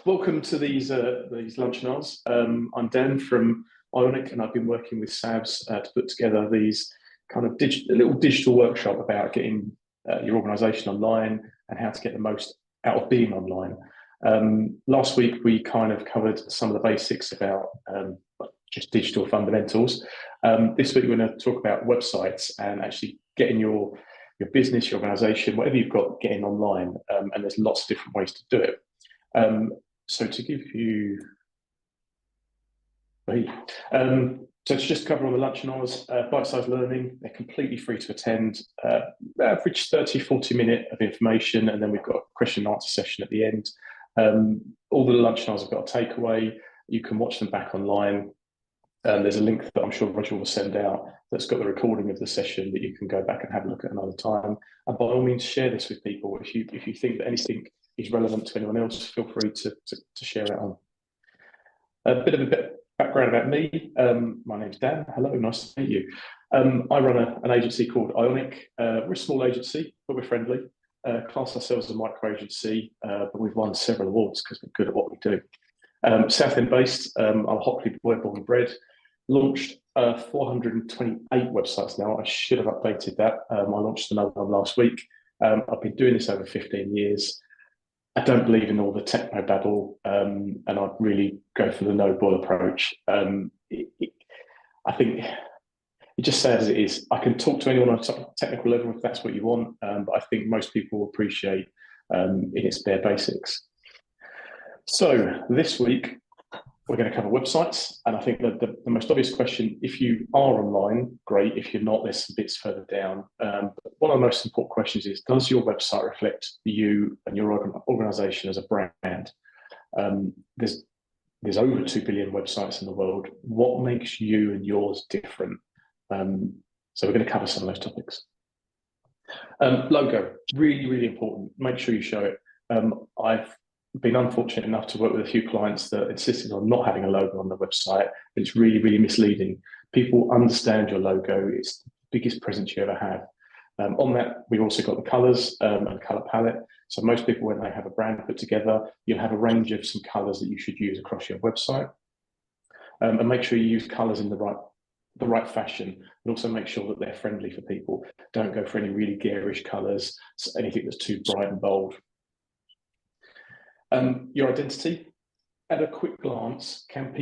welcome to these Lunchinars. I'm Dan from Ionic, and I've been working with Sabs to put together these kind of a little digital workshop about getting your organisation online and how to get the most out of being online. Last week we kind of covered some of the basics about just digital fundamentals. This week we're going to talk about websites and actually getting your business, your organisation, whatever you've got, getting online. And there's lots of different ways to do it. So to give you, so to just cover on the Lunchinars, bite-sized learning, they're completely free to attend, average 30-40 minute of information, and then we've got a question and answer session at the end. All the Lunchinars have got a takeaway. You can watch them back online. There's a link that I'm sure Roger will send out that's got the recording of the session that you can go back and have a look at another time. And by all means, share this with people. If you think that anything is relevant to anyone else, feel free to share it on. A bit of background about me. My name's Dan. Hello, nice to meet you. I run an agency called Ionic. We're a small agency, but we're friendly. Class ourselves as a micro agency, but we've won several awards because we're good at what we do. Southend based, I'm a Hockley boy, born and bred. Launched 428 websites now. I should have updated that. I launched another one last week. I've been doing this over 15 years. I don't believe in all the techno babble, and I really go for the no bull approach. I think it just sad as it is. I can talk to anyone on a technical level if that's what you want, but I think most people will appreciate in its bare basics. So this week we're going to cover websites, and I think that the most obvious question, if you are online, great. If you're not, there's some bits further down. But one of the most important questions is, does your website reflect you and your organisation as a brand? There's over 2 billion websites in the world. What makes you and yours different? So we're going to cover some of those topics. Logo, really, really important. Make sure you show it. I've been unfortunate enough to work with a few clients that insisted on not having a logo on the website, but it's really, really misleading. People understand your logo. It's the biggest presence you ever have. On that, we've also got the colours and colour palette. So most people, when they have a brand put together, you'll have a range of some colours that you should use across your website. And make sure you use colours in the right fashion, but also make sure that they're friendly for people. Don't go for any really garish colours, anything that's too bright and bold. Your identity, at a quick glance, can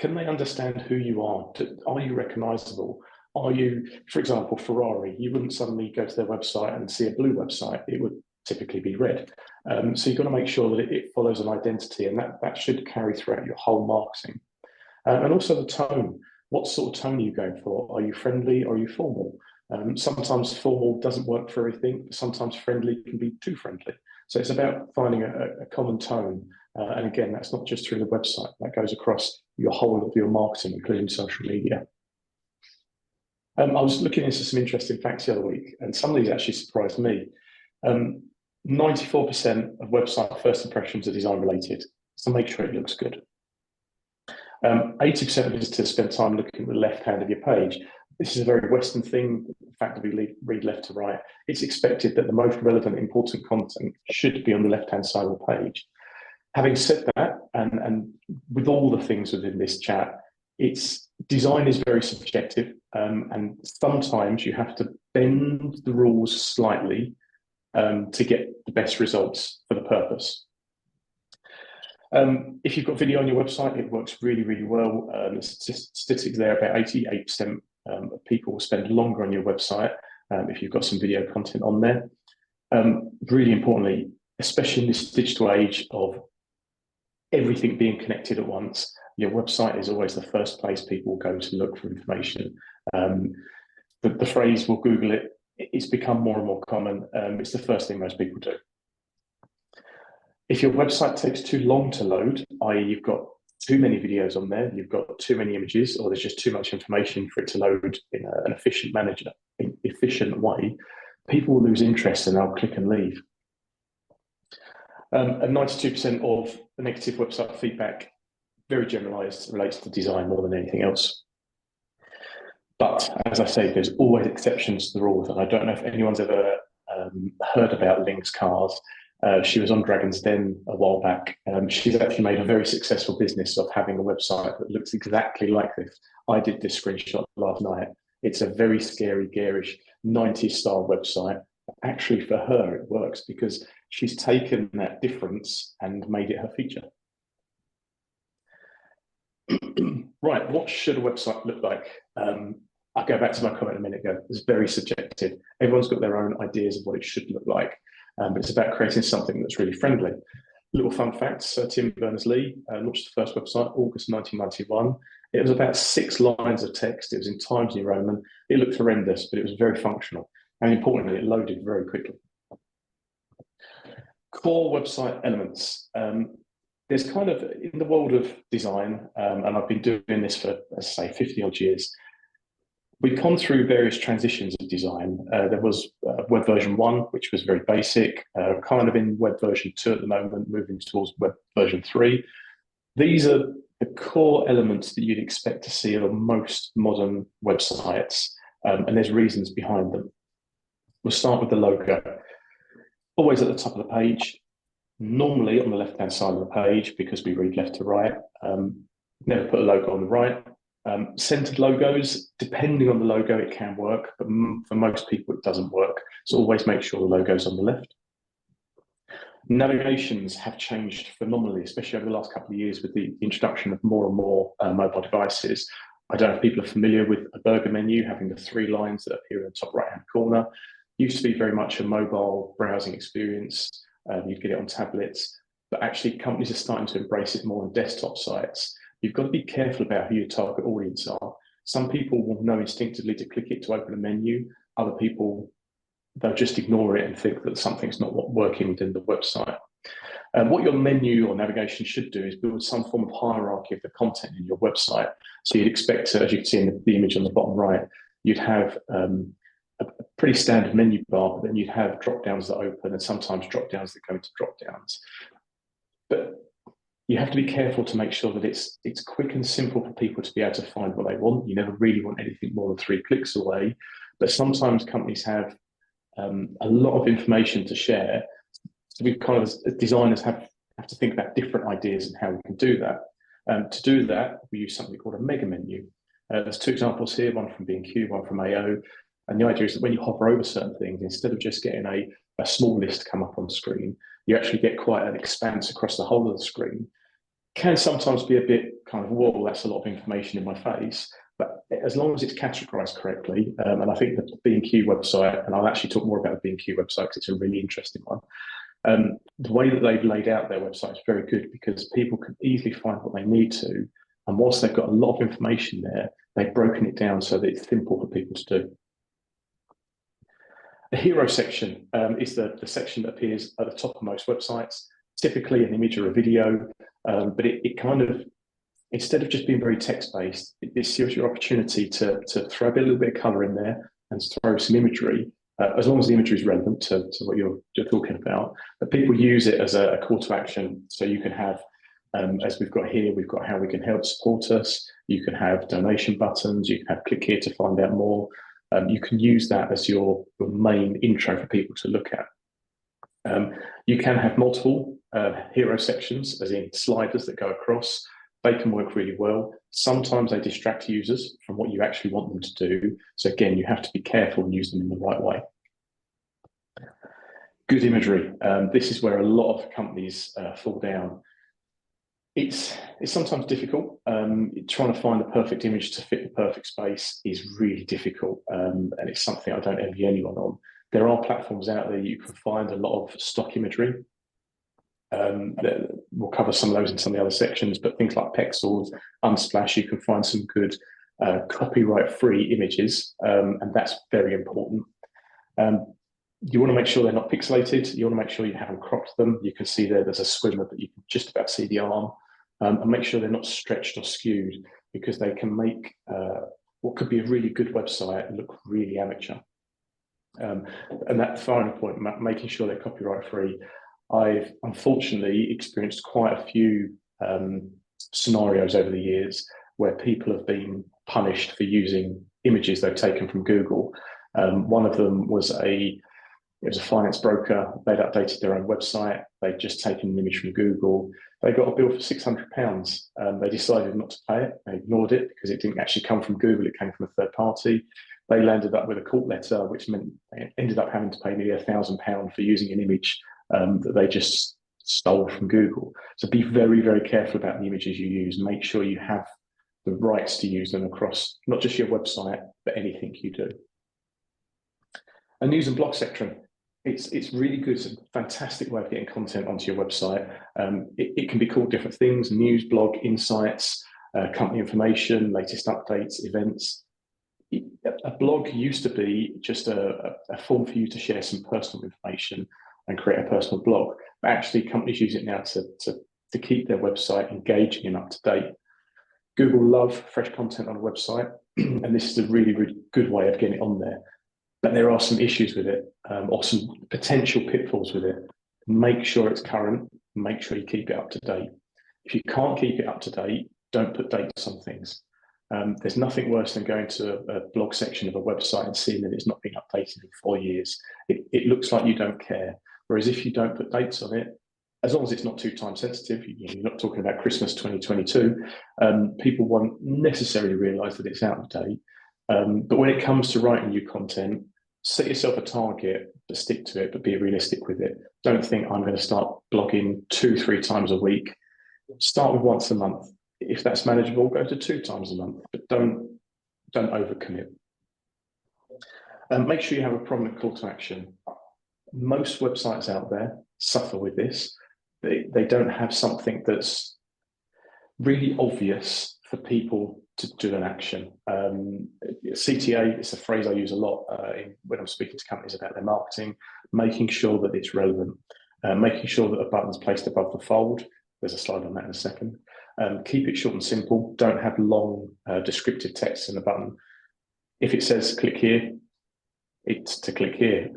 they understand who you are? Are you recognizable? Are you, for example, Ferrari? You wouldn't suddenly go to their website and see a blue website. It would typically be red. So you've got to make sure that it follows an identity, and that should carry throughout your whole marketing. And also the tone. What sort of tone are you going for? Are you friendly or are you formal? Sometimes formal doesn't work for everything, but sometimes friendly can be too friendly. So it's about finding a common tone. And again, that's not just through the website. That goes across your whole of your marketing, including social media. I was looking into some interesting facts the other week, and some of these actually surprised me. 94% of website first impressions are design related, so make sure it looks good. 80% of visitors spend time looking at the left hand of your page. This is a very Western thing, the fact that we read left to right. It's expected that the most relevant, important content should be on the left-hand side of the page. Having said that, and with all the things within this chat, design is very subjective, and sometimes you have to bend the rules slightly to get the best results for the purpose. If you've got video on your website, it works really, really well. The statistics there, about 88% of people will spend longer on your website if you've got some video content on there. Really importantly, especially in this digital age of everything being connected at once, your website is always the first place people go to look for information. The phrase, we'll Google it, it's become more and more common. It's the first thing most people do. If your website takes too long to load, i.e. you've got too many videos on there, you've got too many images, or there's just too much information for it to load in an efficient way, people will lose interest and they'll click and leave. And 92% of the negative website feedback, very generalized, relates to design more than anything else. But as I say, there's always exceptions to the rules, and I don't know if anyone's ever heard about Lynx cars. She was on Dragon's Den a while back. She's actually made a very successful business of having a website that looks exactly like this. I did this screenshot last night. It's a very scary, garish 90s style website. Actually, for her, it works because she's taken that difference and made it her feature. Right, what should a website look like? I'll go back to my comment a minute ago. It's very subjective. Everyone's got their own ideas of what it should look like, but it's about creating something that's really friendly. Little fun facts, Tim Berners-Lee launched the first website August 1991. It was about 6 lines of text. It was in Times New Roman. It looked horrendous, but it was very functional. And importantly, it loaded very quickly. Core website elements. There's kind of, in the world of design, and I've been doing this for, as I say, 50 odd years, we've gone through various transitions of design. There was web version 1, which was very basic, kind of in web version 2 at the moment, moving towards web version 3. These are the core elements that you'd expect to see on most modern websites, and there's reasons behind them. We'll start with the logo. Always at the top of the page, normally on the left-hand side of the page, because we read left to right. Never put a logo on the right. Centered logos, depending on the logo, it can work, but for most people, it doesn't work. So always make sure the logo's on the left. Navigations have changed phenomenally, especially over the last couple of years with the introduction of more and more mobile devices. I don't know if people are familiar with a burger menu having the 3 lines that appear in the top right-hand corner. Used to be very much a mobile browsing experience. You'd get it on tablets, but actually companies are starting to embrace it more on desktop sites. You've got to be careful about who your target audience are. Some people will know instinctively to click it to open a menu. Other people, they'll just ignore it and think that something's not working within the website. What your menu or navigation should do is build some form of hierarchy of the content in your website. So you'd expect to, as you can see in the image on the bottom right, you'd have a pretty standard menu bar, but then you'd have drop downs that open and sometimes drop downs that go into drop downs. But you have to be careful to make sure that it's quick and simple for people to be able to find what they want. You never really want anything more than 3 clicks away, but sometimes companies have a lot of information to share. So we kind of, as designers, have to think about different ideas and how we can do that. To do that, we use something called a mega menu. There's 2 examples here, one from B&Q, one from AO. And the idea is that when you hover over certain things, instead of just getting a small list come up on screen, you actually get quite an expanse across the whole of the screen. Can sometimes be a bit kind of, whoa, that's a lot of information in my face. But as long as it's categorized correctly, and I think the B&Q website, and I'll actually talk more about the B&Q website because it's a really interesting one. The way that they've laid out their website is very good because people can easily find what they need to. And whilst they've got a lot of information there, they've broken it down so that it's simple for people to do. The hero section is the section that appears at the top of most websites, typically an image or a video, but it kind of, instead of just being very text-based, this gives you an opportunity to throw a little bit of color in there and throw some imagery, as long as the imagery is relevant to what you're talking about. But people use it as a call to action. So you can have, as we've got here, we've got how we can help support us. You can have donation buttons. You can have click here to find out more. You can use that as your main intro for people to look at. You can have multiple hero sections, as in sliders that go across. They can work really well. Sometimes they distract users from what you actually want them to do. So again, you have to be careful and use them in the right way. Good imagery. This is where a lot of companies fall down. It's sometimes difficult. Trying to find the perfect image to fit the perfect space is really difficult, and it's something I don't envy anyone on. There are platforms out there you can find a lot of stock imagery. We'll cover some of those in some of the other sections, but things like Pexels, Unsplash, you can find some good copyright-free images, and that's very important. You want to make sure they're not pixelated. You want to make sure you haven't cropped them. You can see there's a swimmer that you can just about see the arm, and make sure they're not stretched or skewed because they can make what could be a really good website look really amateur. And that final point, making sure they're copyright-free. I've unfortunately experienced quite a few scenarios over the years where people have been punished for using images they've taken from Google. One of them was It was a finance broker. They'd updated their own website. They'd just taken an image from Google. They got a bill for £600. They decided not to pay it. They ignored it because it didn't actually come from Google. It came from a third party. They landed up with a court letter, which meant they ended up having to pay nearly £1,000 for using an image that they just stole from Google. So be very, very careful about the images you use. Make sure you have the rights to use them across not just your website, but anything you do. A news and blog section. It's really good. It's a fantastic way of getting content onto your website. It can be called different things: news, blog, insights, company information, latest updates, events. A blog used to be just a form for you to share some personal information and create a personal blog. But actually, companies use it now to keep their website engaging and up to date. Google love fresh content on a website, and this is a really, really good way of getting it on there. But there are some issues with it, or some potential pitfalls with it. Make sure it's current. Make sure you keep it up to date. If you can't keep it up to date, don't put dates on things. There's nothing worse than going to a blog section of a website and seeing that it's not been updated in 4 years. It looks like you don't care. Whereas if you don't put dates on it, as long as it's not too time sensitive, you're not talking about Christmas 2022, people won't necessarily realise that it's out of date. But when it comes to writing new content, set yourself a target, but stick to it, but be realistic with it. Don't think I'm going to start blogging 2-3 times a week. Start with once a month. If that's manageable, go to 2 times a month, but don't overcommit. Make sure you have a prominent call to action. Most websites out there suffer with this. They don't have something that's really obvious for people to do an action. CTA is a phrase I use a lot when I'm speaking to companies about their marketing, making sure that it's relevant, making sure that a button's placed above the fold. There's a slide on that in a second. Keep it short and simple. Don't have long descriptive text in the button. If it says click here, it's to click here.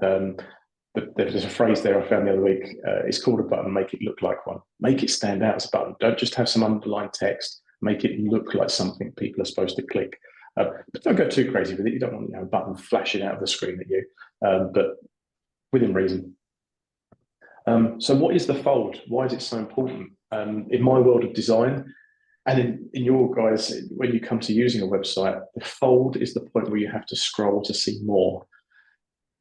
There's a phrase there I found the other week. It's called a button, make it look like one. Make it stand out as a button. Don't just have some underlined text. Make it look like something people are supposed to click. But don't go too crazy with it. You don't want a button flashing out of the screen at you, but within reason. So what is the fold? Why is it so important? In my world of design, and in your guys, when you come to using a website, the fold is the point where you have to scroll to see more.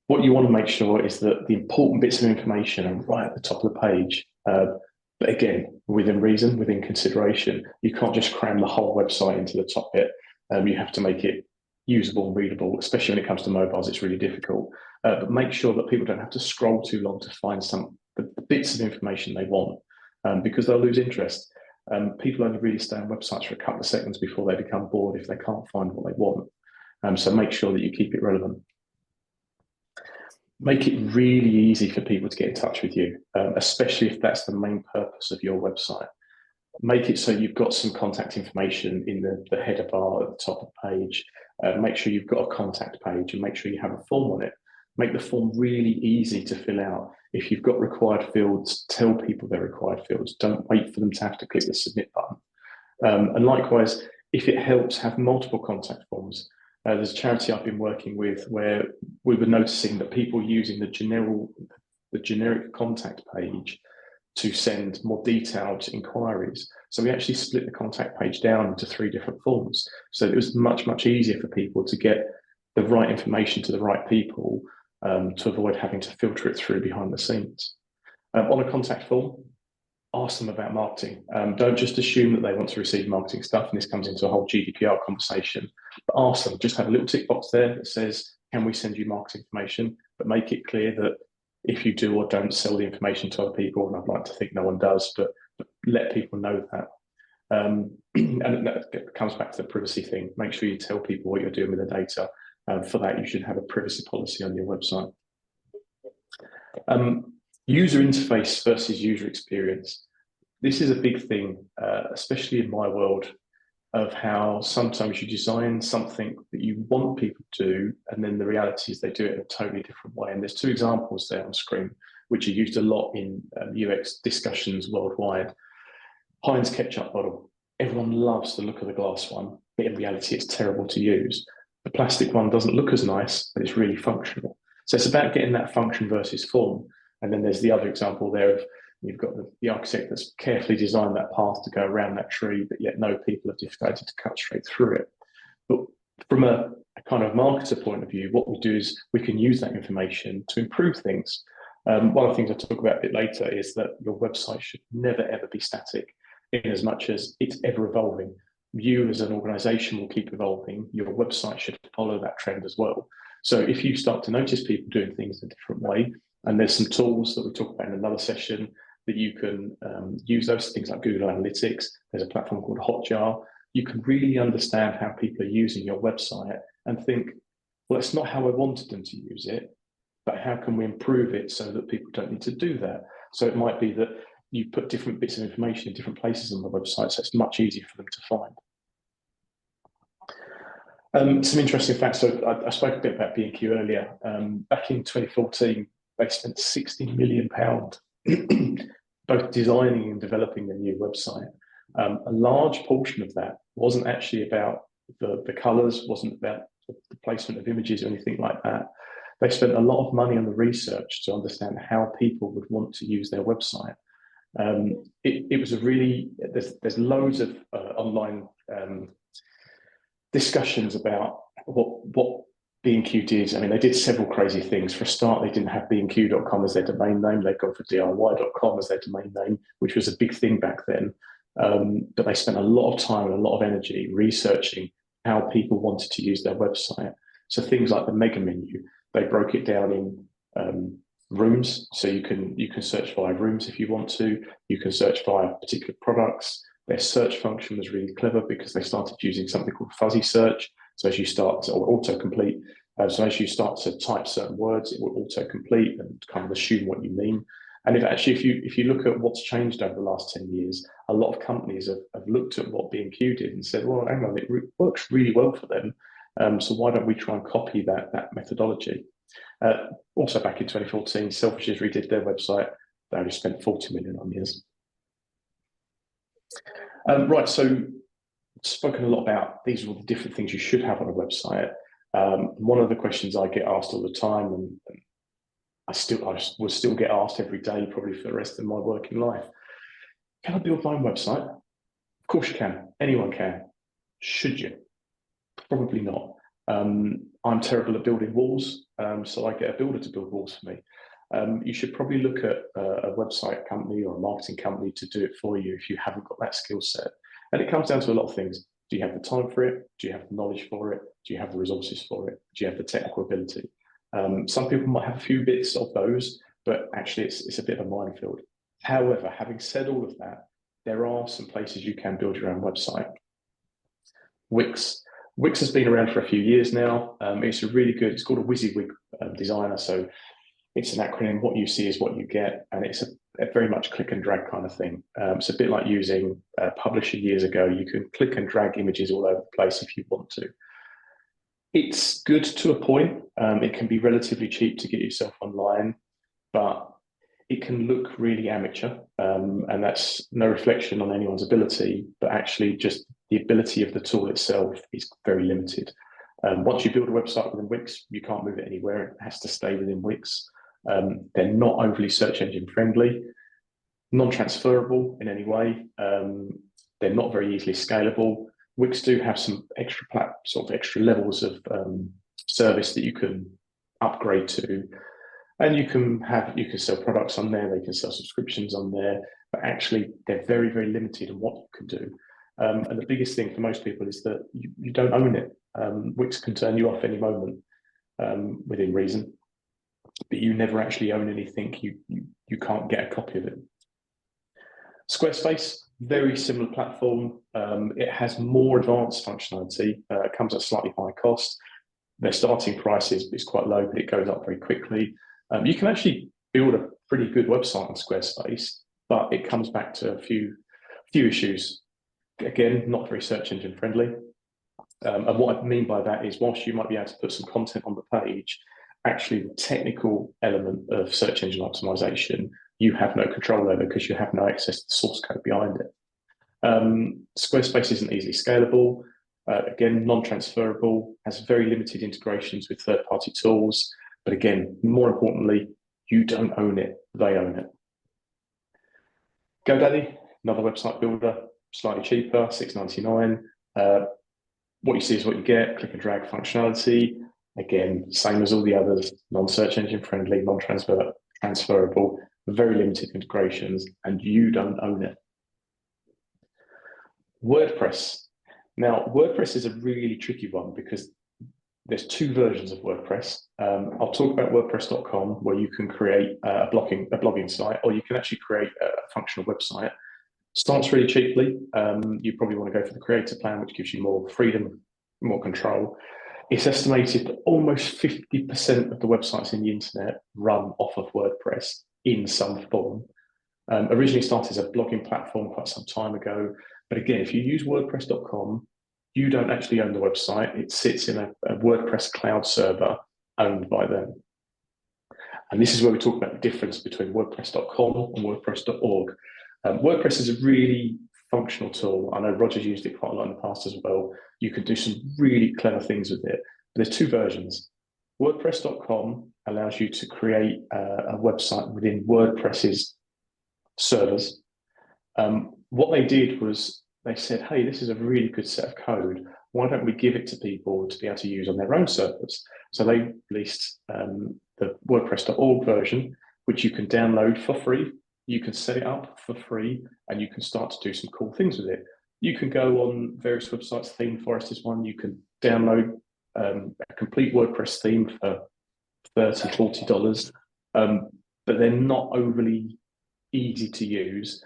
What you want to make sure is that the important bits of information are right at the top of the page. But again, within reason, within consideration, you can't just cram the whole website into the top bit. You have to make it usable and readable, especially when it comes to mobiles. It's really difficult. But make sure that people don't have to scroll too long to find the bits of information they want, because they'll lose interest. People only really stay on websites for a couple of seconds before they become bored if they can't find what they want. So make sure that you keep it relevant. Make it really easy for people to get in touch with you, especially if that's the main purpose of your website. Make it so you've got some contact information in the header bar at the top of the page. Make sure you've got a contact page and make sure you have a form on it. Make the form really easy to fill out. If you've got required fields, tell people they're required fields. Don't wait for them to have to click the submit button. And likewise, if it helps, have multiple contact forms. There's a charity I've been working with where we were noticing that people using the generic contact page to send more detailed inquiries. So we actually split the contact page down into 3 different forms. So it was much, much easier for people to get the right information to the right people, to avoid having to filter it through behind the scenes. On a contact form, ask them about marketing. Don't just assume that they want to receive marketing stuff, and this comes into a whole GDPR conversation, but ask them, just have a little tick box there that says, can we send you marketing information? But make it clear that if you do or don't sell the information to other people, and I'd like to think no one does, but let people know that. And that comes back to the privacy thing. Make sure you tell people what you're doing with the data. For that, you should have a privacy policy on your website. User interface versus user experience. This is a big thing, especially in my world, of how sometimes you design something that you want people to do, and then the reality is they do it in a totally different way. And there's 2 examples there on screen, which are used a lot in UX discussions worldwide. Heinz ketchup bottle. Everyone loves the look of the glass one, but in reality, it's terrible to use. The plastic one doesn't look as nice, but it's really functional. So it's about getting that function versus form. And then there's the other example there of you've got the architect that's carefully designed that path to go around that tree, but yet no people have decided to cut straight through it. But from a kind of marketer point of view, what we do is we can use that information to improve things. One of the things I'll talk about a bit later is that your website should never, ever be static, in as much as it's ever evolving. You as an organization will keep evolving. Your website should follow that trend as well. So if you start to notice people doing things in a different way, and there's some tools that we talk about in another session that you can use, those things like Google Analytics. There's a platform called Hotjar. You can really understand how people are using your website and think, well, it's not how I wanted them to use it, but how can we improve it so that people don't need to do that? So it might be that you put different bits of information in different places on the website, so it's much easier for them to find. Some interesting facts. So I spoke a bit about B&Q earlier. Back in 2014, they spent £60 million both designing and developing a new website. A large portion of that wasn't actually about the colours, wasn't about the placement of images or anything like that. They spent a lot of money on the research to understand how people would want to use their website. It was a really, there's loads of online discussions about what B&Q did. I mean, they did several crazy things. For a start, they didn't have bnq.com as their domain name. They'd gone for diy.com as their domain name, which was a big thing back then. But they spent a lot of time and a lot of energy researching how people wanted to use their website. So things like the mega menu, they broke it down in rooms. So you can search via rooms if you want to. You can search via particular products. Their search function was really clever because they started using something called fuzzy search. So as you start to, or autocomplete, so as you start to type certain words, it will autocomplete and kind of assume what you mean. And if you look at what's changed over the last 10 years, a lot of companies have looked at what B&Q did and said, well, hang on, it works really well for them. So why don't we try and copy that methodology? Also back in 2014, Selfridges redid their website. They only spent 40 million on years. Right, so spoken a lot about these are all the different things you should have on a website. One of the questions I get asked all the time, and I will still get asked every day, probably for the rest of my working life. Can I build my own website? Of course you can. Anyone can. Should you? Probably not. I'm terrible at building walls, so I get a builder to build walls for me. You should probably look at a website company or a marketing company to do it for you if you haven't got that skill set. And it comes down to a lot of things. Do you have the time for it? Do you have the knowledge for it? Do you have the resources for it? Do you have the technical ability? Some people might have a few bits of those, but actually it's a bit of a minefield. However, having said all of that, there are some places you can build your own website. Wix. Wix has been around for a few years now. It's called a WYSIWYG designer. So it's an acronym. What you see is what you get. And it's a very much click and drag kind of thing. It's a bit like using Publisher years ago. You can click and drag images all over the place if you want to. It's good to a point. It can be relatively cheap to get yourself online, but it can look really amateur. And that's no reflection on anyone's ability, but actually just the ability of the tool itself is very limited. Once you build a website within Wix, you can't move it anywhere. It has to stay within Wix. They're not overly search engine friendly, non-transferable in any way. They're not very easily scalable. Wix do have some extra levels of service that you can upgrade to, and you can sell products on there. They can sell subscriptions on there, but actually they're very, very limited in what you can do. And the biggest thing for most people is that you don't own it. Wix can turn you off any moment within reason, but you never actually own anything. You can't get a copy of it. Squarespace, very similar platform. It has more advanced functionality. It comes at slightly higher cost. Their starting price is quite low, but it goes up very quickly. You can actually build a pretty good website on Squarespace, but it comes back to a few issues. Again, not very search engine friendly. And what I mean by that is, whilst you might be able to put some content on the page, actually the technical element of search engine optimization, you have no control over because you have no access to the source code behind it. Squarespace isn't easily scalable. Again, non-transferable, has very limited integrations with third-party tools. But again, more importantly, you don't own it, they own it. GoDaddy, another website builder, slightly cheaper, $6.99. What you see is what you get, click and drag functionality. Again, same as all the others, non-search engine friendly, non-transferable, very limited integrations, and you don't own it. WordPress. Now, WordPress is a really tricky one because there's two versions of WordPress. I'll talk about WordPress.com, where you can create a blogging site, or you can actually create a functional website. Starts really cheaply. You probably want to go for the creator plan, which gives you more freedom, more control. It's estimated that almost 50% of the websites in the internet run off of WordPress in some form. Originally started as a blogging platform quite some time ago. But again, if you use WordPress.com, you don't actually own the website. It sits in a WordPress cloud server owned by them. And this is where we talk about the difference between WordPress.com and WordPress.org. WordPress is a really functional tool. I know Roger's used it quite a lot in the past as well. You can do some really clever things with it. But there's two versions. WordPress.com allows you to create a website within WordPress's servers. What they did was they said, hey, this is a really good set of code. Why don't we give it to people to be able to use on their own servers? So they released the WordPress.org version, which you can download for free. You can set it up for free, and you can start to do some cool things with it. You can go on various websites. Theme Forest is one. You can download a complete WordPress theme for $30, $40, but they're not overly easy to use.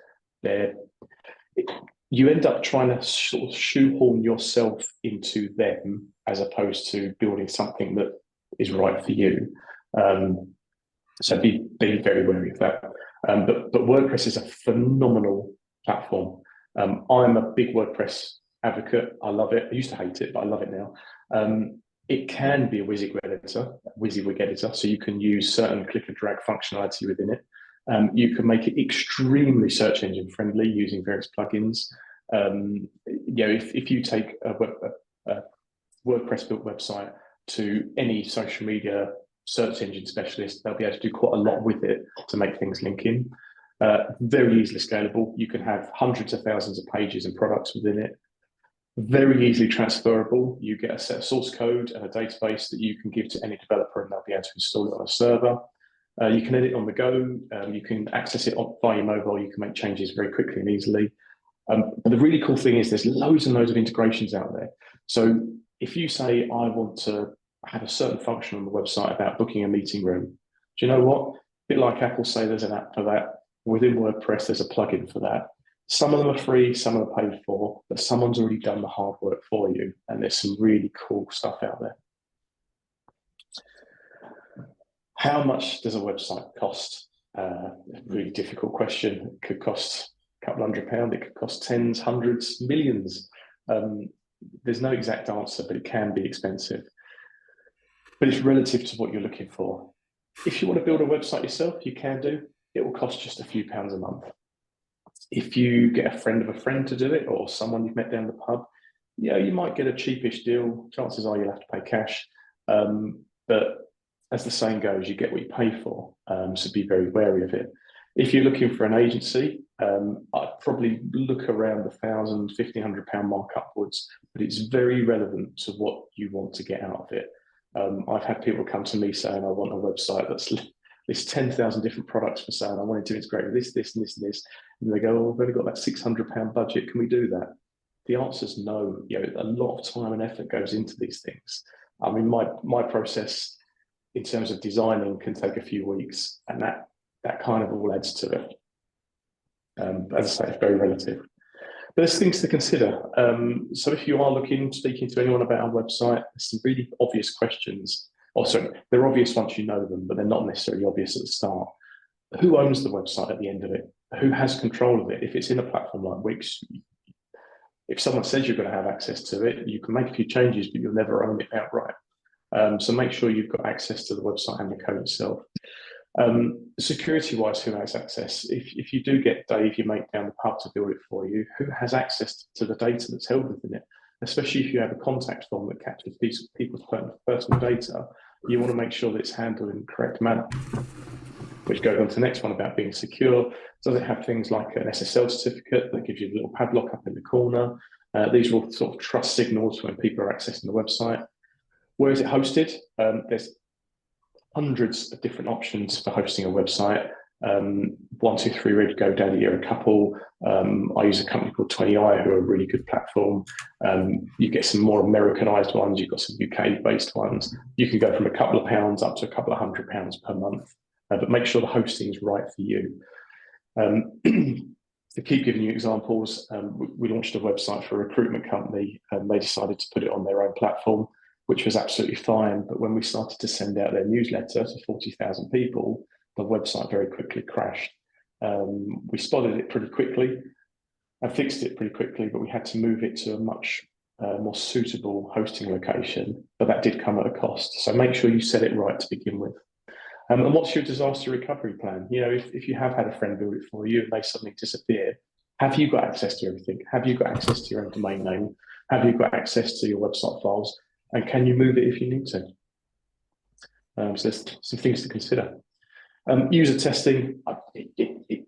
You end up trying to sort of shoehorn yourself into them as opposed to building something that is right for you. So be very wary of that. But WordPress is a phenomenal platform. I'm a big WordPress advocate. I love it. I used to hate it, but I love it now. It can be a WYSIWYG editor, so you can use certain click and drag functionality within it. You can make it extremely search engine friendly using various plugins. If you take a WordPress built website to any social media search engine specialist, they'll be able to do quite a lot with it to make things link in. Very easily scalable. You can have hundreds of thousands of pages and products within it. Very easily transferable. You get a set of source code and a database that you can give to any developer, and they'll be able to install it on a server. You can edit on the go. You can access it via your mobile. You can make changes very quickly and easily. But the really cool thing is there's loads and loads of integrations out there. So if you say, I want to have a certain function on the website about booking a meeting room, do you know what? A bit like Apple say there's an app for that. Within WordPress, there's a plugin for that. Some of them are free, some are paid for, but someone's already done the hard work for you. And there's some really cool stuff out there. How much does a website cost? A really difficult question. It could cost a couple £100. It could cost tens, hundreds, millions. There's no exact answer, but it can be expensive. But it's relative to what you're looking for. If you want to build a website yourself, you can do. It will cost just a few pounds a month. If you get a friend of a friend to do it, or someone you've met down the pub, yeah, you might get a cheapish deal. Chances are you'll have to pay cash. But as the saying goes, you get what you pay for. So be very wary of it. If you're looking for an agency, I'd probably look around the £1,000, £1,500 mark upwards, but it's very relevant to what you want to get out of it. I've had people come to me saying, I want a website that's lists 10,000 different products for sale. I wanted to integrate with this, this, and this, and this. And they go, oh, I've only got that £600 budget. Can we do that? The answer is no. A lot of time and effort goes into these things. I mean, my process in terms of designing can take a few weeks, and that kind of all adds to it. As I say, it's very relative. But there's things to consider. So if you are speaking to anyone about our website, there's some really obvious questions. They're obvious once you know them, but they're not necessarily obvious at the start. Who owns the website at the end of it? Who has control of it? If it's in a platform like Wix, if someone says you're going to have access to it, you can make a few changes, but you'll never own it outright. So make sure you've got access to the website and the code itself. Security-wise, who has access? If you do get Dave, your mate down the pub, to build it for you, who has access to the data that's held within it? Especially if you have a contact form that captures people's personal data, you want to make sure that it's handled in the correct manner. Which goes on to the next one about being secure. Does it have things like an SSL certificate that gives you a little padlock up in the corner? These are all sort of trust signals when people are accessing the website. Where is it hosted? There's hundreds of different options for hosting a website. 123 Red, GoDaddy are a couple. I use a company called 20i, who are a really good platform. You get some more Americanized ones. You've got some UK-based ones. You can go from a couple of pounds up to a couple of £100 per month. But make sure the hosting is right for you. To keep giving you examples, we launched a website for a recruitment company, and they decided to put it on their own platform, which was absolutely fine. But when we started to send out their newsletter to 40,000 people, the website very quickly crashed. We spotted it pretty quickly and fixed it pretty quickly, but we had to move it to a much more suitable hosting location, but that did come at a cost. So make sure you set it right to begin with. And what's your disaster recovery plan? You know, if you have had a friend build it for you and they suddenly disappear, have you got access to everything? Have you got access to your own domain name? Have you got access to your website files? And can you move it if you need to? So there's some things to consider. User testing, it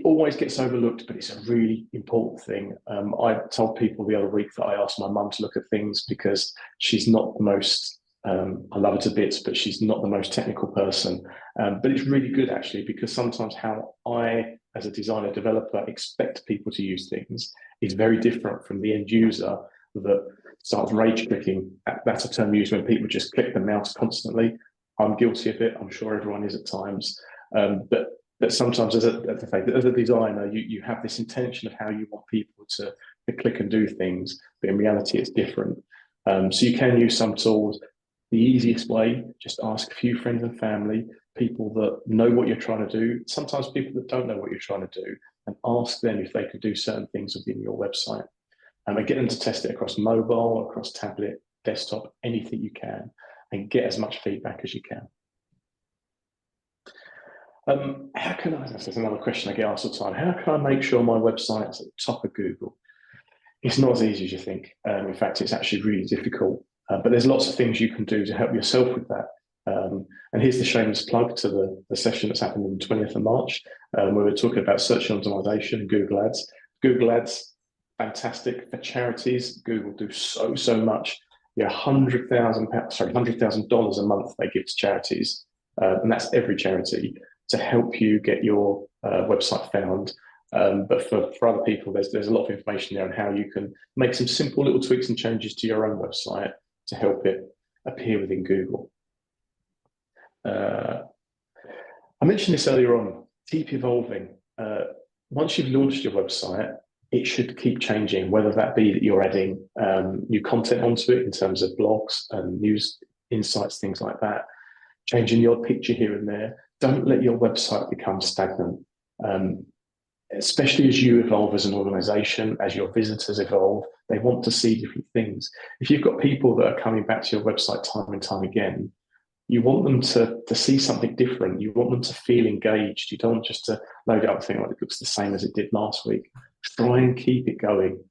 always gets overlooked, but it's a really important thing. I told people the other week that I asked my mum to look at things because she's not the most, I love her to bits, but she's not the most technical person. But it's really good actually, because sometimes how I, as a designer developer, expect people to use things is very different from the end user that starts rage clicking. That's a term used when people just click the mouse constantly. I'm guilty of it. I'm sure everyone is at times. But sometimes as a designer, you have this intention of how you want people to click and do things, but in reality, it's different. So you can use some tools. The easiest way, just ask a few friends and family, people that know what you're trying to do, sometimes people that don't know what you're trying to do, and ask them if they could do certain things within your website. And get them to test it across mobile, across tablet, desktop, anything you can, and get as much feedback as you can. How can I, this is another question I get asked all the time, how can I make sure my website's at the top of Google? It's not as easy as you think. In fact, it's actually really difficult, but there's lots of things you can do to help yourself with that. And here's the shameless plug to the session that's happened on the 20th of March, where we're talking about search optimization and Google Ads. Google Ads, fantastic for charities. Google do so much. Yeah, $100,000 a month they give to charities, and that's every charity, to help you get your website found. But for other people, there's a lot of information there on how you can make some simple little tweaks and changes to your own website to help it appear within Google. I mentioned this earlier on, keep evolving. Once you've launched your website, it should keep changing, whether that be that you're adding new content onto it in terms of blogs and news insights, things like that, changing the odd picture here and there. Don't let your website become stagnant, especially as you evolve as an organization, as your visitors evolve. They want to see different things. If you've got people that are coming back to your website time and time again, you want them to see something different. You want them to feel engaged. You don't want just to load it up and think, well, it looks the same as it did last week. Try and keep it going.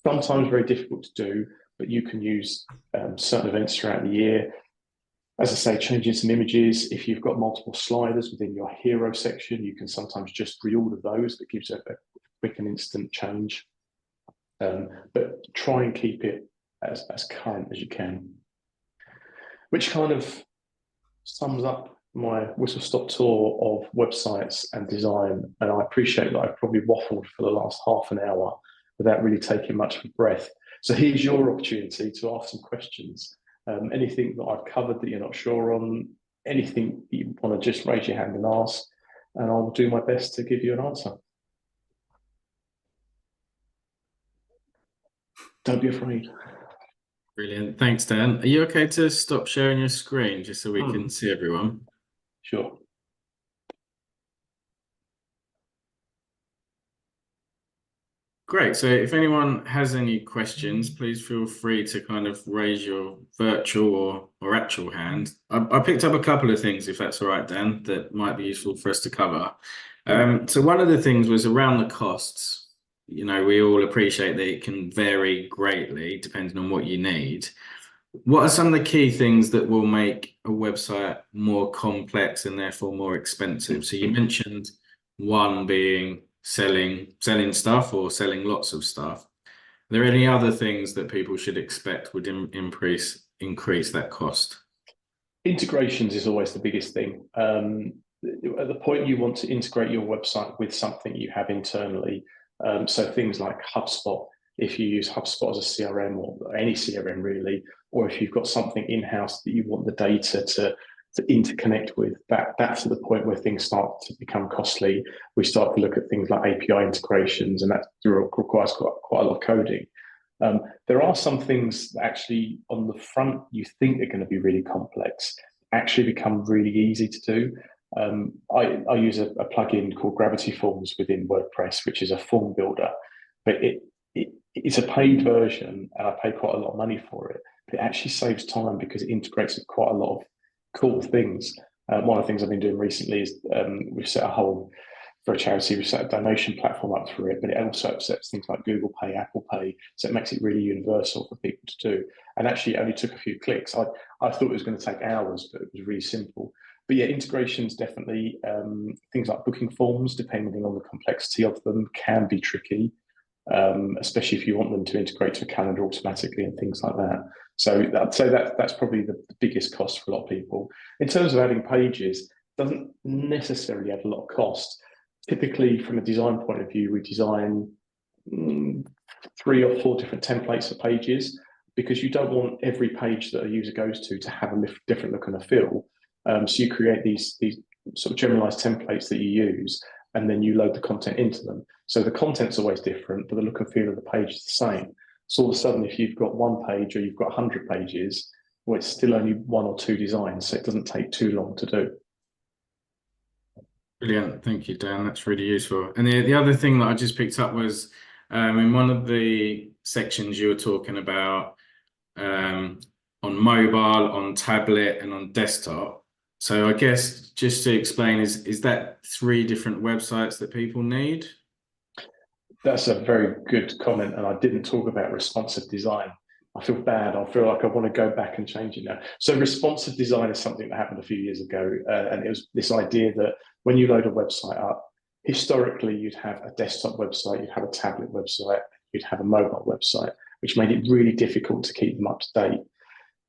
Sometimes very difficult to do, but you can use certain events throughout the year. As I say, changing some images. If you've got multiple sliders within your hero section, you can sometimes just reorder those. That gives a quick and instant change. But try and keep it as current as you can. Which kind of sums up my whistle-stop tour of websites and design. And I appreciate that I've probably waffled for the last half an hour without really taking much of a breath. So here's your opportunity to ask some questions. Anything that I've covered that you're not sure on, anything you want to just raise your hand and ask, and I'll do my best to give you an answer. Don't be afraid. Brilliant. Thanks, Dan. Are you okay to stop sharing your screen just so we can see everyone? Sure. Great. So if anyone has any questions, please feel free to kind of raise your virtual or actual hand. I picked up a couple of things, if that's all right, Dan, that might be useful for us to cover. So one of the things was around the costs. You know, we all appreciate that it can vary greatly depending on what you need. What are some of the key things that will make a website more complex and therefore more expensive? So you mentioned one being selling stuff or selling lots of stuff. Are there any other things that people should expect would increase that cost? Integrations is always the biggest thing. At the point you want to integrate your website with something you have internally, so things like HubSpot, if you use HubSpot as a CRM or any CRM really, or if you've got something in-house that you want the data to interconnect with, that's at the point where things start to become costly. We start to look at things like API integrations, and that requires quite a lot of coding. There are some things that actually on the front you think are going to be really complex, actually become really easy to do. I use a plugin called Gravity Forms within WordPress, which is a form builder, but it's a paid version and I pay quite a lot of money for it. But it actually saves time because it integrates with quite a lot of cool things. One of the things I've been doing recently is we've set a whole for a charity, we've set a donation platform up for it, but it also accepts things like Google Pay, Apple Pay, so it makes it really universal for people to do. And actually, it only took a few clicks. I thought it was going to take hours, but it was really simple. But yeah, integrations definitely, things like booking forms, depending on the complexity of them, can be tricky, especially if you want them to integrate to a calendar automatically and things like that. So I'd say that's probably the biggest cost for a lot of people. In terms of adding pages, it doesn't necessarily add a lot of cost. Typically, from a design point of view, we design 3 or 4 different templates for pages because you don't want every page that a user goes to have a different look and a feel. So you create these sort of generalized templates that you use, and then you load the content into them. So the content's always different, but the look and feel of the page is the same. So all of a sudden, if you've got one page or you've got 100 pages, well, it's still only 1 or 2 designs, so it doesn't take too long to do. Brilliant. Thank you, Dan. That's really useful. And the other thing that I just picked up was in one of the sections you were talking about on mobile, on tablet, and on desktop. So I guess just to explain, is that 3 different websites that people need? That's a very good comment, and I didn't talk about responsive design. I feel bad. I feel like I want to go back and change it now. So responsive design is something that happened a few years ago, and it was this idea that when you load a website up, historically you'd have a desktop website, you'd have a tablet website, you'd have a mobile website, which made it really difficult to keep them up to date.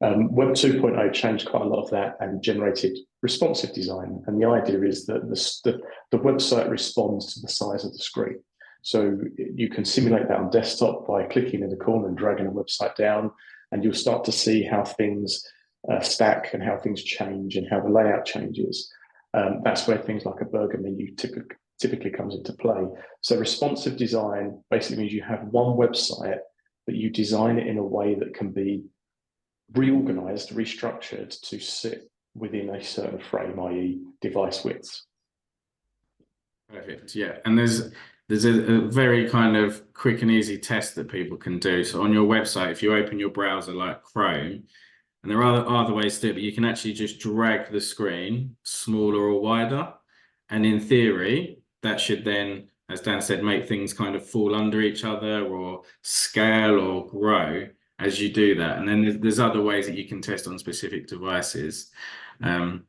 Web 2.0 changed quite a lot of that and generated responsive design. And the idea is that the website responds to the size of the screen. So you can simulate that on desktop by clicking in the corner and dragging a website down, and you'll start to see how things stack and how things change and how the layout changes. That's where things like a burger menu typically comes into play. So responsive design basically means you have one website, but you design it in a way that can be reorganized, restructured to sit within a certain frame, i.e. device widths. Perfect. Yeah. And there's a very kind of quick and easy test that people can do. So on your website, if you open your browser like Chrome, and there are other ways to do it, but you can actually just drag the screen smaller or wider. And in theory, that should then, as Dan said, make things kind of fall under each other or scale or grow as you do that. And then there's other ways that you can test on specific devices. But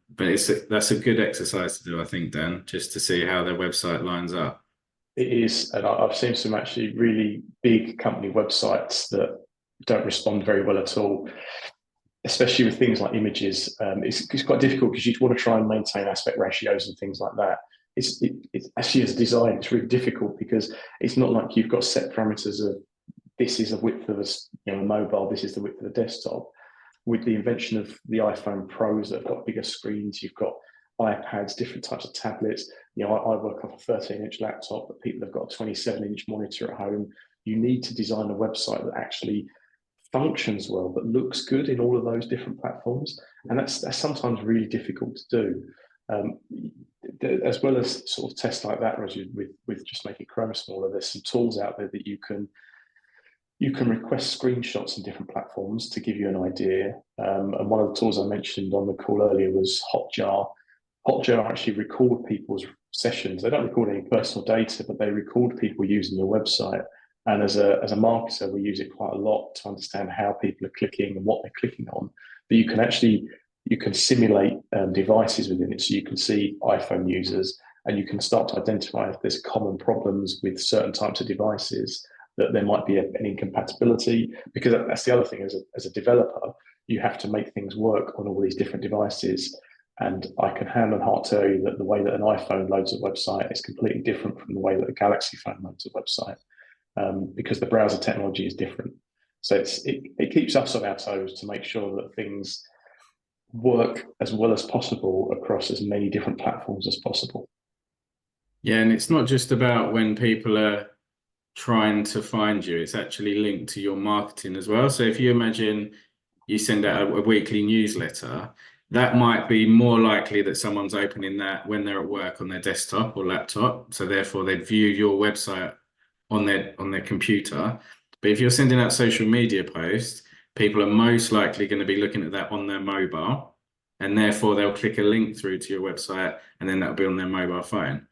that's a good exercise to do, I think, Dan, just to see how their website lines up. It is, and I've seen some actually really big company websites that don't respond very well at all, especially with things like images. It's quite difficult because you want to try and maintain aspect ratios and things like that. It's actually, as a design, it's really difficult because it's not like you've got set parameters of this is the width of a mobile, this is the width of a desktop. With the invention of the iPhone Pros that have got bigger screens, you've got iPads, different types of tablets. I work off a 13-inch laptop, but people have got a 27-inch monitor at home. You need to design a website that actually functions well, but looks good in all of those different platforms. And that's sometimes really difficult to do. As well as sort of tests like that, Roger, with just making Chrome smaller, there's some tools out there that you can request screenshots in different platforms to give you an idea. And one of the tools I mentioned on the call earlier was Hotjar. Hotjar actually record people's sessions. They don't record any personal data, but they record people using your website. And as a marketer, we use it quite a lot to understand how people are clicking and what they're clicking on. But you can simulate devices within it, so you can see iPhone users, and you can start to identify if there's common problems with certain types of devices, that there might be an incompatibility. Because that's the other thing, as a developer, you have to make things work on all these different devices. And I can hand on heart tell you that the way that an iPhone loads a website is completely different from the way that a Galaxy phone loads a website, because the browser technology is different. So it keeps us on our toes to make sure that things work as well as possible across as many different platforms as possible. Yeah, and it's not just about when people are trying to find you, it's actually linked to your marketing as well. So if you imagine you send out a weekly newsletter, that might be more likely that someone's opening that when they're at work on their desktop or laptop. So therefore they'd view your website on their computer. But if you're sending out social media posts, people are most likely going to be looking at that on their mobile, and therefore they'll click a link through to your website, and then that'll be on their mobile phone.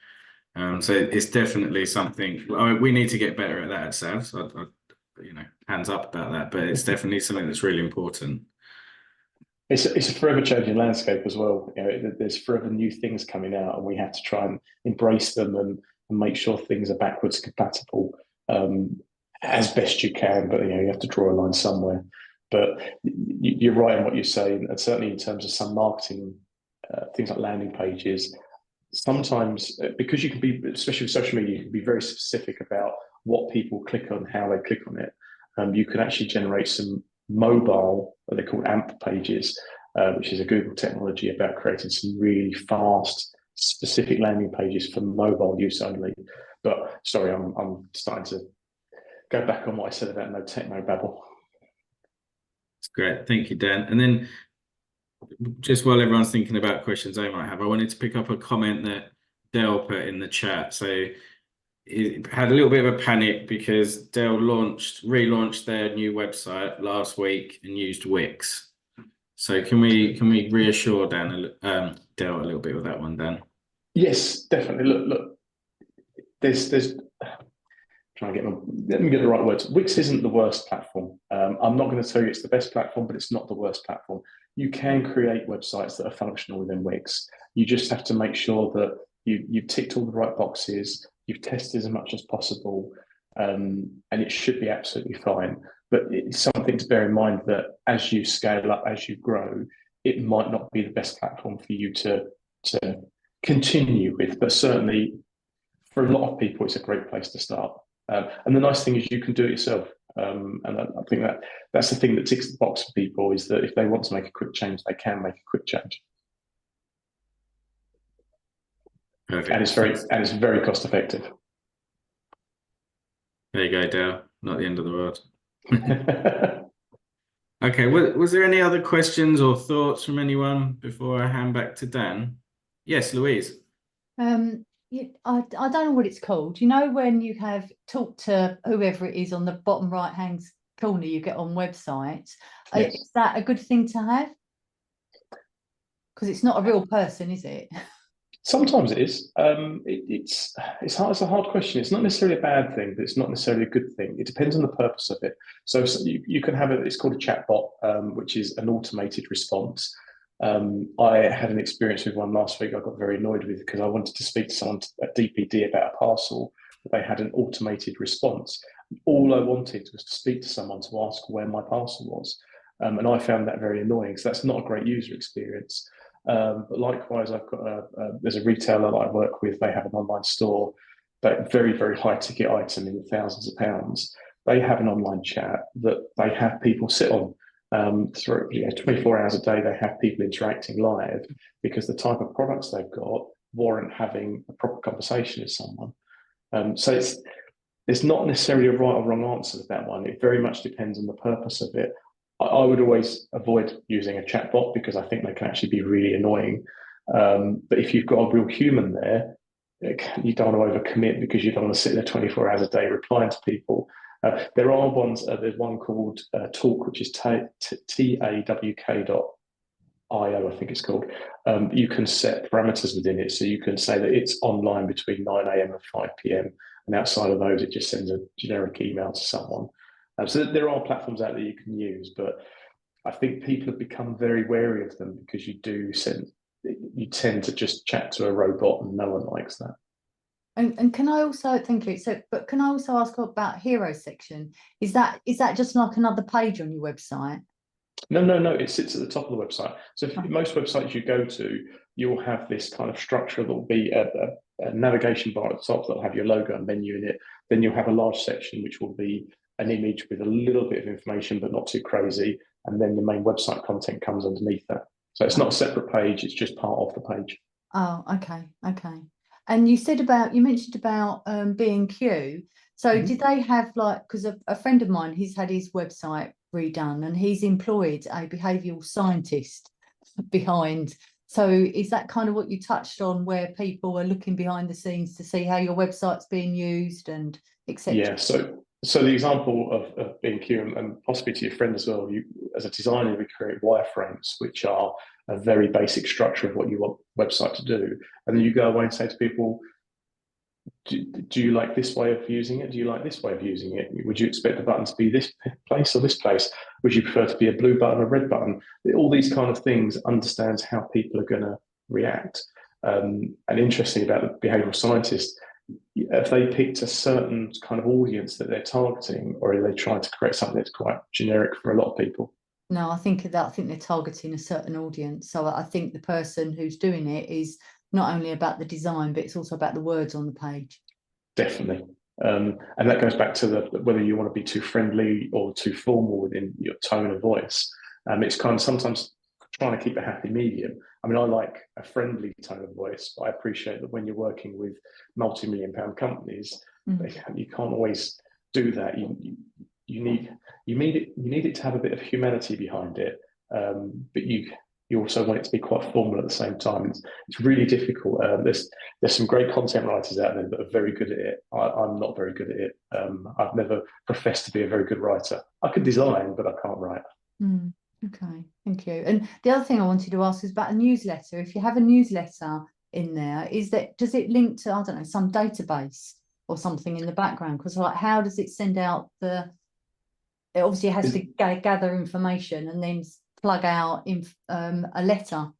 So it's definitely something we need to get better at that at SAVs. Hands up about that, but it's definitely something that's really important. It's a forever changing landscape as well. There's forever new things coming out, and we have to try and embrace them and make sure things are backwards compatible as best you can. But you have to draw a line somewhere. But you're right in what you're saying, and certainly in terms of some marketing things like landing pages. Sometimes, because you can be, especially with social media, you can be very specific about what people click on, how they click on it. You can actually generate some mobile, what they call AMP pages, which is a Google technology about creating some really fast, specific landing pages for mobile use only. But sorry, I'm starting to go back on what I said about no techno babble. That's great. Thank you, Dan. And then just while everyone's thinking about questions they might have, I wanted to pick up a comment that Dell put in the chat. So it had a little bit of a panic because Dell relaunched their new website last week and used Wix. So can we reassure Dell a little bit with that one, Dan? Yes, definitely. Look. There's let me get the right words. Wix isn't the worst platform. I'm not going to tell you it's the best platform, but it's not the worst platform. You can create websites that are functional within Wix. You just have to make sure that you've ticked all the right boxes, you've tested as much as possible, and it should be absolutely fine. But it's something to bear in mind that as you scale up, as you grow, it might not be the best platform for you to continue with. But certainly, for a lot of people, it's a great place to start. And the nice thing is you can do it yourself. And I think that's the thing that ticks the box for people, is that if they want to make a quick change, they can make a quick change. Perfect. And it's very cost effective. There you go, Dale. Not the end of the world. Okay. Was there any other questions or thoughts from anyone before I hand back to Dan? Yes, Louise. I don't know what it's called. You know, when you have talked to whoever it is on the bottom right hand corner you get on websites, yes. Is that a good thing to have? Because it's not a real person, is it? Sometimes it is. It's a hard question. It's not necessarily a bad thing, but it's not necessarily a good thing. It depends on the purpose of it. So you can have it's called a chatbot, which is an automated response. I had an experience with one last week I got very annoyed with, because I wanted to speak to someone at DPD about a parcel. They had an automated response. All I wanted was to speak to someone to ask where my parcel was. And I found that very annoying. So that's not a great user experience. But likewise, I've got there's a retailer that I work with. They have an online store, but very, very high ticket item in the thousands of pounds. They have an online chat that they have people sit on. Through 24 hours a day, they have people interacting live, because the type of products they've got warrant having a proper conversation with someone. So there's not necessarily a right or wrong answer to that one. It very much depends on the purpose of it. I would always avoid using a chatbot, because I think they can actually be really annoying. But if you've got a real human there, you don't want to overcommit, because you don't want to sit there 24 hours a day replying to people. There are ones, there's one called Talk, which is TAWK.io, IO, I think it's called, you can set parameters within it. So you can say that it's online between 9 a.m. and 5 p.m. And outside of those, it just sends a generic email to someone. So there are platforms out there you can use, but I think people have become very wary of them because you tend to just chat to a robot, and no one likes that. And can I also, thank you. So, but can I also ask about hero section? Is that just like another page on your website? No. It sits at the top of the website. So most websites you go to, you'll have this kind of structure that will be a navigation bar at the top that'll have your logo and menu in it. Then you'll have a large section which will be an image with a little bit of information, but not too crazy. And then the main website content comes underneath that. So it's not a separate page, it's just part of the page. Oh, okay. And you mentioned about B&Q. So did they have, like, because a friend of mine, he's had his website redone and he's employed a behavioural scientist behind. So is that kind of what you touched on, where people are looking behind the scenes to see how your website's being used and etc.? Yeah, so the example of B&Q, and possibly to your friend as well, you as a designer, we create wireframes, which are a very basic structure of what you want website to do. And then you go away and say to people, do you like this way of using it? Do you like this way of using it? Would you expect the button to be this place or this place? Would you prefer to be a blue button or a red button? All these kind of things understands how people are going to react. And interesting about the behavioral scientists, have they picked a certain kind of audience that they're targeting, or are they trying to create something that's quite generic for a lot of people? No, I think they're targeting a certain audience. So I think the person who's doing it is not only about the design, but it's also about the words on the page. Definitely. And that goes back to whether you want to be too friendly or too formal within your tone of voice. It's kind of sometimes trying to keep a happy medium. I mean, I like a friendly tone of voice, but I appreciate that when you're working with multi-million-pound companies, you can't always do that. You need it to have a bit of humanity behind it, but you also want it to be quite formal at the same time. It's really difficult. There's some great content writers out there that are very good at it. I'm not very good at it. I've never professed to be a very good writer. I could design, but I can't write. Okay, thank you. And the other thing I wanted to ask is about a newsletter. If you have a newsletter in there, does it link to, I don't know, some database or something in the background? Because like, how does it send out it obviously has to gather information and then plug out a letter.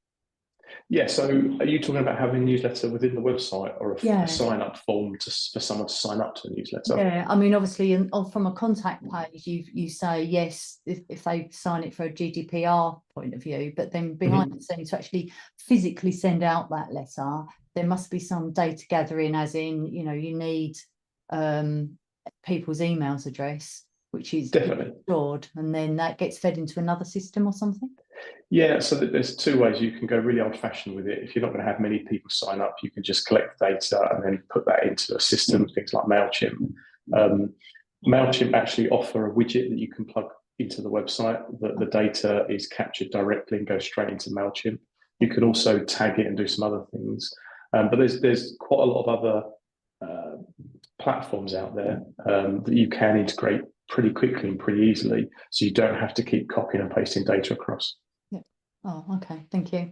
Yeah, so are you talking about having a newsletter within the website, or a sign-up form for someone to sign up to a newsletter? Yeah, I mean, obviously, from a contact page, you say yes if they sign it for a GDPR point of view, but then behind the scenes, to actually physically send out that letter, there must be some data gathering, as in, you need people's emails address, which is definitely stored, and then that gets fed into another system or something. Yeah, so there's two ways you can go really old-fashioned with it. If you're not going to have many people sign up, you can just collect the data and then put that into a system, things like MailChimp. MailChimp actually offer a widget that you can plug into the website, that the data is captured directly and goes straight into MailChimp. You can also tag it and do some other things. But there's quite a lot of other platforms out there that you can integrate pretty quickly and pretty easily, so you don't have to keep copying and pasting data across. Oh, okay. Thank you.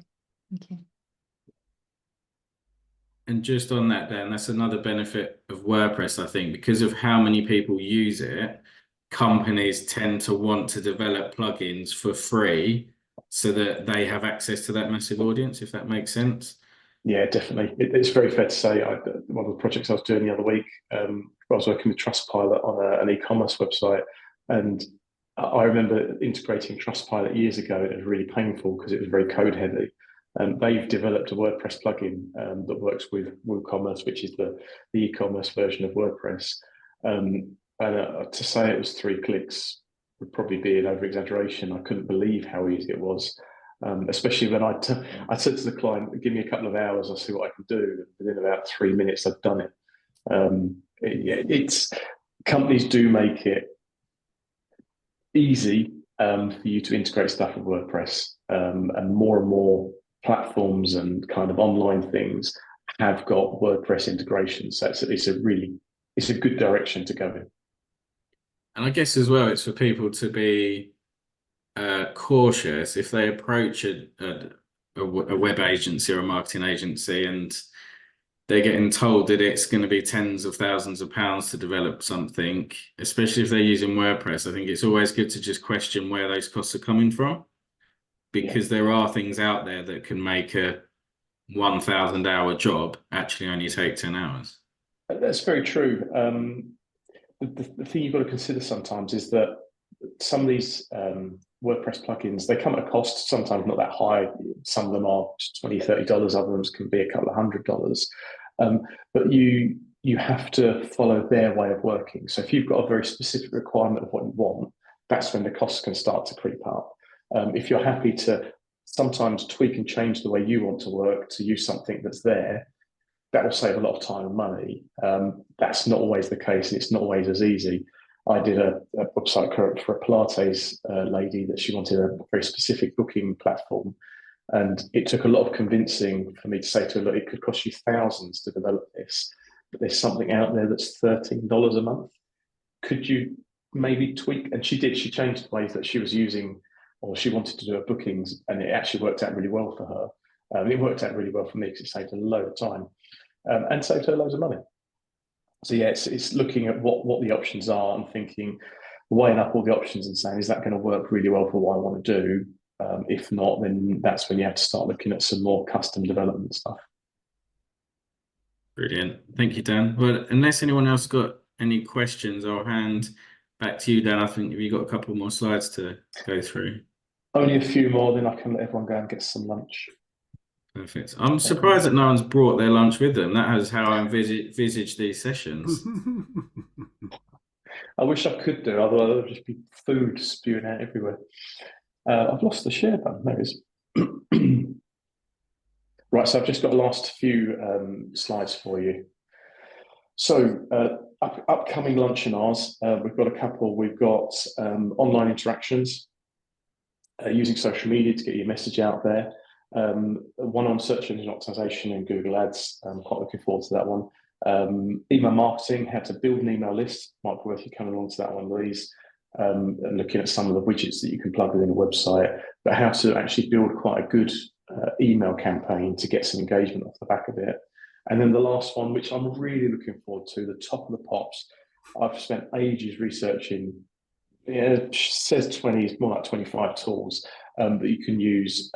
And just on that, Dan, that's another benefit of WordPress, I think, because of how many people use it, companies tend to want to develop plugins for free so that they have access to that massive audience, if that makes sense. Yeah, definitely. It's very fair to say. One of the projects I was doing the other week, I was working with Trustpilot on an e-commerce website, and I remember integrating Trustpilot years ago. It was really painful because it was very code heavy. And they've developed a WordPress plugin that works with WooCommerce, which is the e-commerce version of WordPress. And to say it was 3 clicks would probably be an over-exaggeration. I couldn't believe how easy it was. Especially when I said to the client, give me a couple of hours, I'll see what I can do. Within about 3 minutes, I've done it. Companies do make it easy for you to integrate stuff with WordPress, and more platforms and kind of online things have got WordPress integration. So it's a good direction to go in. And I guess as well, it's for people to be cautious if they approach a web agency or a marketing agency and they're getting told that it's going to be tens of thousands of pounds to develop something, especially if they're using WordPress. I think it's always good to just question where those costs are coming from, because there are things out there that can make a 1,000-hour job actually only take 10 hours. That's very true. The thing you've got to consider sometimes is that some of these WordPress plugins, they come at a cost, sometimes not that high. Some of them are $20, $30, other ones can be a couple of $100. But you have to follow their way of working. So if you've got a very specific requirement of what you want, that's when the costs can start to creep up. If you're happy to sometimes tweak and change the way you want to work to use something that's there, that will save a lot of time and money. That's not always the case, and it's not always as easy. I did a website for a Pilates lady that she wanted a very specific booking platform. And it took a lot of convincing for me to say to her, look, it could cost you thousands to develop this, but there's something out there that's $13 a month. Could you maybe tweak? And she did. She changed the ways that she was using, or she wanted to do her bookings, and it actually worked out really well for her. It worked out really well for me because it saved a load of time and saved her loads of money. So yeah, it's looking at what the options are and thinking, weighing up all the options and saying, is that going to work really well for what I want to do? If not, then that's when you have to start looking at some more custom development stuff. Brilliant. Thank you, Dan. Well, unless anyone else got any questions, I'll hand back to you, Dan. I think you've got a couple more slides to go through. Only a few more, then I can let everyone go and get some lunch. Perfect. I'm surprised that no one's brought their lunch with them. That is how I envisage these sessions. I wish I could do, otherwise there'll just be food spewing out everywhere. I've lost the share button. There it is. Right, so I've just got the last few slides for you. So upcoming Lunchinars, we've got a couple. We've got online interactions using social media to get your message out there. One on search engine optimization and Google Ads. I'm quite looking forward to that one. Email marketing, how to build an email list. Might be worth you coming along to that one, Louise. And looking at some of the widgets that you can plug within a website, but how to actually build quite a good email campaign to get some engagement off the back of it. And then the last one, which I'm really looking forward to, the top of the pops. I've spent ages researching. It says 20, it's more like 25 tools that you can use.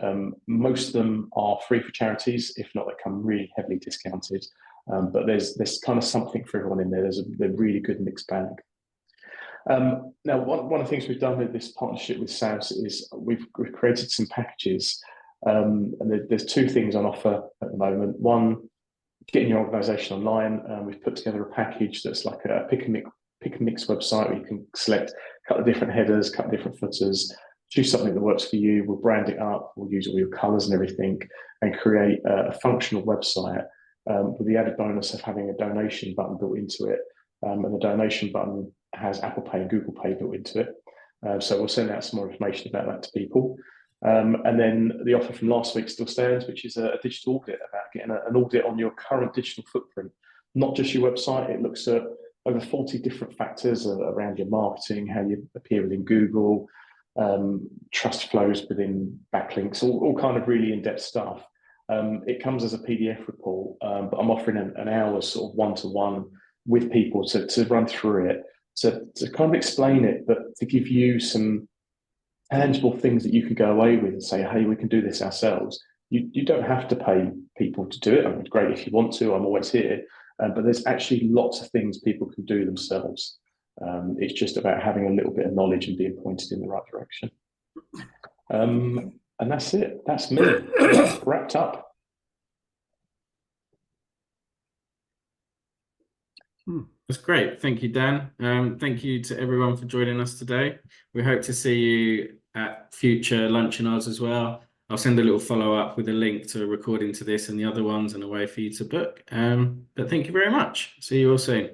Most of them are free for charities. If not, they come really heavily discounted. But there's kind of something for everyone in there. There's a really good mixed bag. Now, one of the things we've done with this partnership with SAVS is we've created some packages. And there's two things on offer at the moment. One, getting your organisation online. We've put together a package that's like a pick and mix website where you can select a couple of different headers, a couple of different footers, choose something that works for you. We'll brand it up. We'll use all your colours and everything, and create a functional website with the added bonus of having a donation button built into it. And the donation button has Apple Pay and Google Pay built into it. So we'll send out some more information about that to people. And then the offer from last week still stands, which is a digital audit, about getting an audit on your current digital footprint, not just your website. It looks at over 40 different factors around your marketing, how you appear within Google, trust flows within backlinks, all kind of really in-depth stuff. It comes as a PDF report, but I'm offering an hour sort of one-to-one with people to run through it, to kind of explain it, but to give you some tangible things that you can go away with and say, hey, we can do this ourselves. You don't have to pay people to do it. I mean, it's great if you want to, I'm always here. But there's actually lots of things people can do themselves. It's just about having a little bit of knowledge and being pointed in the right direction. And that's it. That's me. Wrapped up. That's great. Thank you, Dan. Thank you to everyone for joining us today. We hope to see you at future Lunchinars as well. I'll send a little follow-up with a link to a recording to this and the other ones and a way for you to book. But thank you very much. See you all soon.